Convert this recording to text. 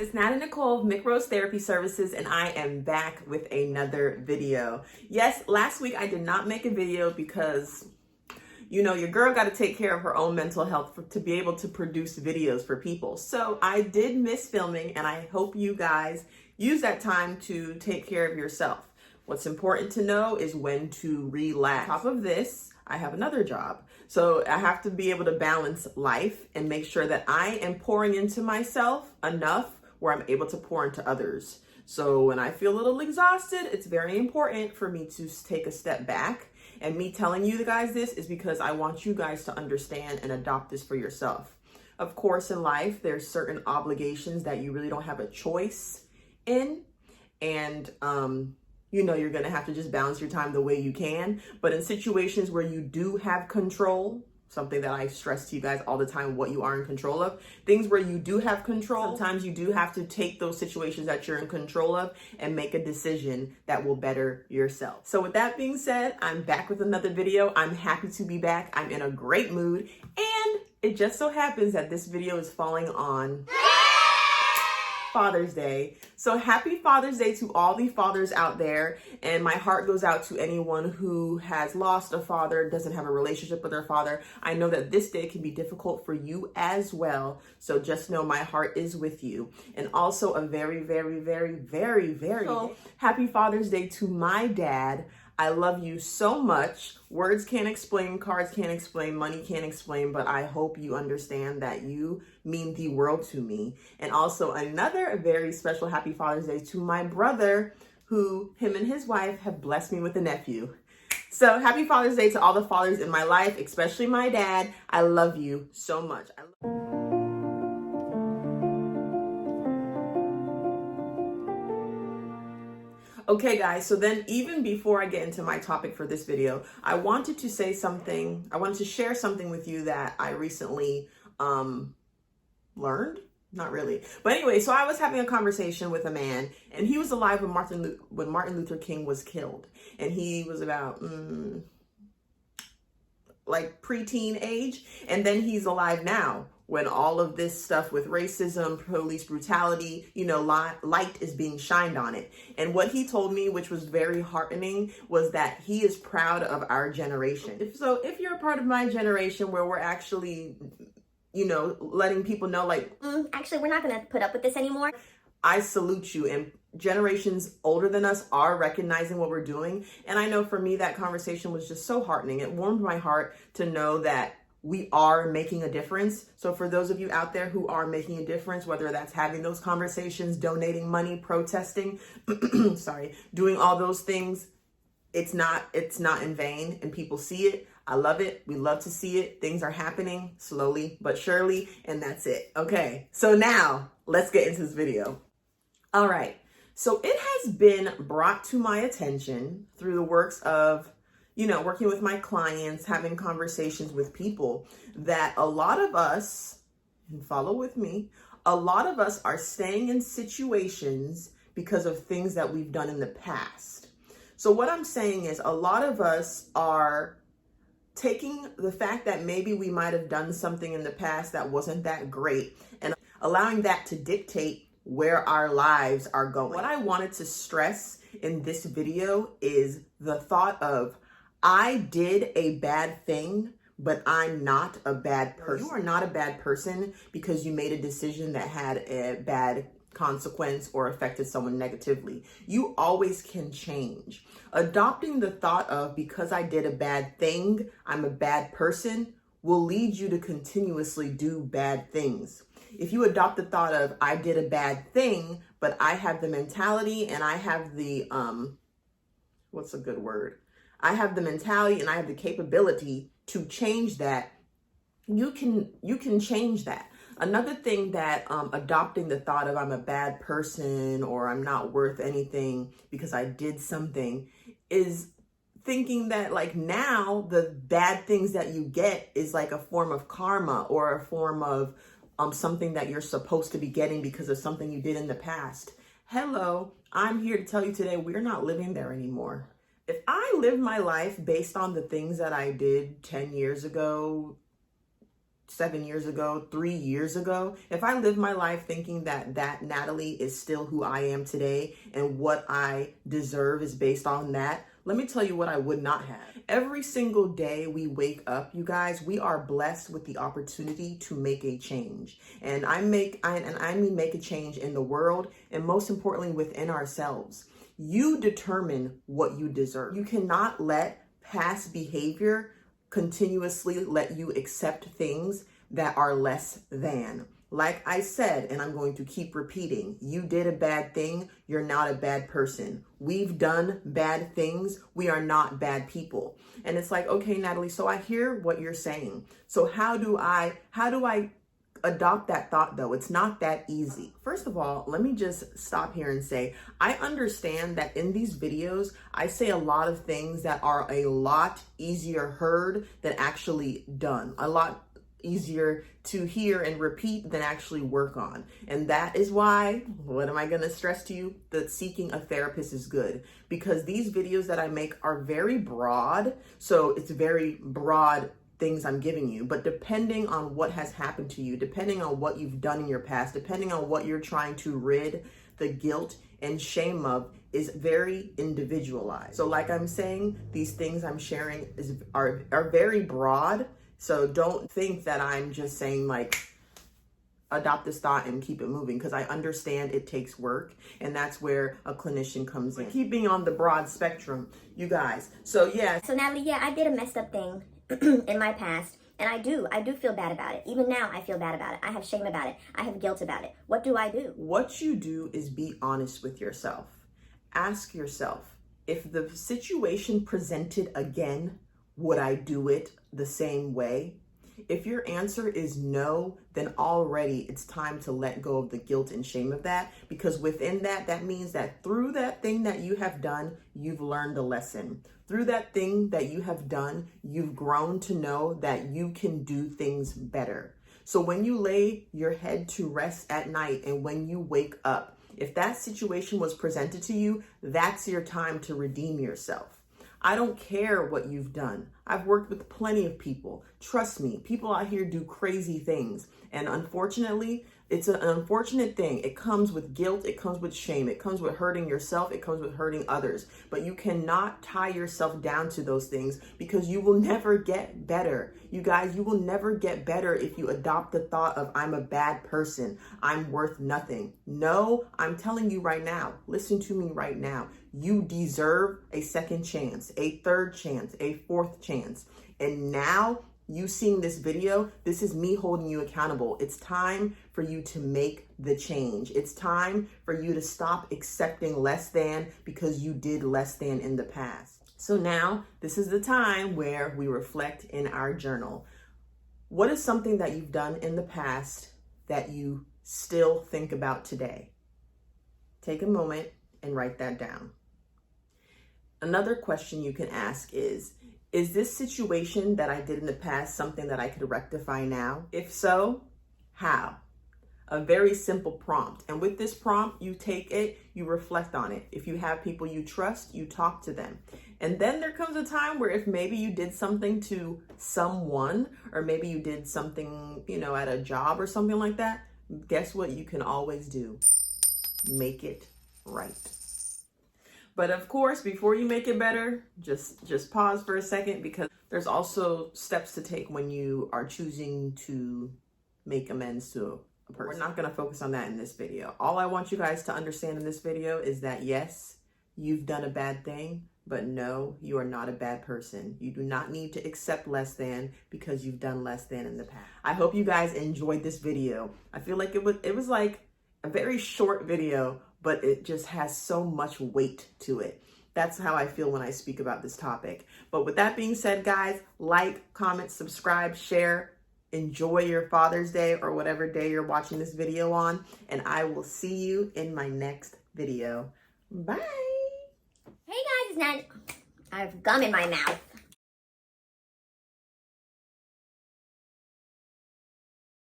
it's Natalie Nicole of Mick Rose Therapy Services, and I am back with another video. Yes, last week I did not make a video because, you know, your girl got to take care of her own mental health to be able to produce videos for people. So I did miss filming, and I hope you guys use that time to take care of yourself. What's important to know is when to relax. On top of this, I have another job. So I have to be able to balance life and make sure that I am pouring into myself enough where I'm able to pour into others. So when I feel a little exhausted, it's very important for me to take a step back. And me telling you guys this is because I want you guys to understand and adopt this for yourself. Of course, in life, there's certain obligations that you really don't have a choice in. And, you know, you're going to have to just balance your time the way you can. But in situations where you do have control, something that I stress to you guys all the time, what you are in control of, things where you do have control, sometimes you do have to take those situations that you're in control of and make a decision that will better yourself. So with that being said, I'm back with another video. I'm happy to be back. I'm in a great mood. And it just so happens that this video is falling on Father's Day. So happy Father's Day to all the fathers out there. And my heart goes out to anyone who has lost a father, doesn't have a relationship with their father. I know that this day can be difficult for you as well. So just know my heart is with you. And also a very happy Father's Day to my dad. I love you so much. Words can't explain, cards can't explain, money can't explain, but I hope you understand that you mean the world to me. And also another very special happy Father's Day to my brother, who him and his wife have blessed me with a nephew. So happy Father's Day to all the fathers in my life, especially my dad. I love you so much. Okay guys, so then even before I get into my topic for this video, I wanted to share something with you that I recently learned. Not really. But anyway, so I was having a conversation with a man, and he was alive when Martin Luther King was killed. And he was about like preteen age, and then he's alive now when all of this stuff with racism, police brutality, you know, light is being shined on it. And what he told me, which was very heartening, was that he is proud of our generation. If you're a part of my generation where we're actually, you know, letting people know like, actually, we're not going to put up with this anymore, I salute you. And generations older than us are recognizing what we're doing. And I know for me, that conversation was just so heartening. It warmed my heart to know that we are making a difference. So for those of you out there who are making a difference, whether that's having those conversations, donating money, protesting, doing all those things, it's not in vain, and people see it. I love it. We love to see it. Things are happening slowly but surely, and that's it. Okay, so now let's get into this video. All right, so it has been brought to my attention through the works of, you know, working with my clients, having conversations with people, that a lot of us, and follow with me, a lot of us are staying in situations because of things that we've done in the past. So what I'm saying is a lot of us are taking the fact that maybe we might have done something in the past that wasn't that great and allowing that to dictate where our lives are going. What I wanted to stress in this video is the thought of, I did a bad thing, but I'm not a bad person. You are not a bad person because you made a decision that had a bad consequence or affected someone negatively. You always can change. Adopting the thought of, because I did a bad thing, I'm a bad person, will lead you to continuously do bad things. If you adopt the thought of, I did a bad thing, but I have the mentality and I have the, what's a good word? I have the mentality and I have the capability to change that. You can change that. Another thing that adopting the thought of, I'm a bad person or I'm not worth anything because I did something, is thinking that like now the bad things that you get is like a form of karma or a form of something that you're supposed to be getting because of something you did in the past. Hello, I'm here to tell you today, we're not living there anymore. If I live my life based on the things that I did 10 years ago, 7 years ago, 3 years ago, if I live my life thinking that Natalie is still who I am today and what I deserve is based on that, let me tell you what I would not have. Every single day we wake up, you guys, we are blessed with the opportunity to make a change. And I mean make a change in the world, and most importantly within ourselves. You determine what you deserve. You cannot let past behavior continuously let you accept things that are less than. Like I said, and I'm going to keep repeating, you did a bad thing, you're not a bad person. We've done bad things, we are not bad people. And it's like, okay, Natalie, so I hear what you're saying. So how do I adopt that thought though? It's not that easy. First of all, let me just stop here and say, I understand that in these videos, I say a lot of things that are a lot easier heard than actually done. A lot easier to hear and repeat than actually work on. And that is why, what am I going to stress to you? That seeking a therapist is good, because these videos that I make are very broad. So it's very broad things I'm giving you, but depending on what has happened to you, depending on what you've done in your past, depending on what you're trying to rid the guilt and shame of, is very individualized. So like I'm saying, these things I'm sharing are very broad. So don't think that I'm just saying like, adopt this thought and keep it moving, because I understand it takes work, and that's where a clinician comes in. Keeping on the broad spectrum, you guys. So yeah. So Natalie, yeah, I did a messed up thing in my past, and I do feel bad about it. Even now I feel bad about it. I have shame about it. I have guilt about it. What do I do? What you do is be honest with yourself. Ask yourself, if the situation presented again, would I do it the same way? If your answer is no, then already it's time to let go of the guilt and shame of that, because within that means that through that thing that you have done, you've learned a lesson. Through that thing that you have done, you've grown to know that you can do things better. So when you lay your head to rest at night and when you wake up, if that situation was presented to you, that's your time to redeem yourself. I don't care what you've done. I've worked with plenty of people. Trust me, people out here do crazy things. And unfortunately, it's an unfortunate thing. It comes with guilt. It comes with shame. It comes with hurting yourself. It comes with hurting others. But you cannot tie yourself down to those things, because you will never get better. You guys, you will never get better if you adopt the thought of, I'm a bad person. I'm worth nothing. No, I'm telling you right now, listen to me right now. You deserve a second chance, a third chance, a fourth chance. And now, you seeing this video, this is me holding you accountable. It's time for you to make the change. It's time for you to stop accepting less than because you did less than in the past. So now, this is the time where we reflect in our journal. What is something that you've done in the past that you still think about today? Take a moment and write that down. Another question you can ask is this situation that I did in the past something that I could rectify now? If so, how? A very simple prompt. And with this prompt, you take it, you reflect on it. If you have people you trust, you talk to them. And then there comes a time where if maybe you did something to someone, or maybe you did something, at a job or something like that, guess what you can always do? Make it right. But of course, before you make it better, just pause for a second, because there's also steps to take when you are choosing to make amends to a person. We're not going to focus on that in this video. All I want you guys to understand in this video is that yes, you've done a bad thing, but no, you are not a bad person. You do not need to accept less than because you've done less than in the past. I hope you guys enjoyed this video. I feel like it was like a very short video, but it just has so much weight to it. That's how I feel when I speak about this topic. But with that being said, guys, like, comment, subscribe, share, enjoy your Father's Day or whatever day you're watching this video on, and I will see you in my next video. Bye. Hey guys, it's Nat. I have gum in my mouth.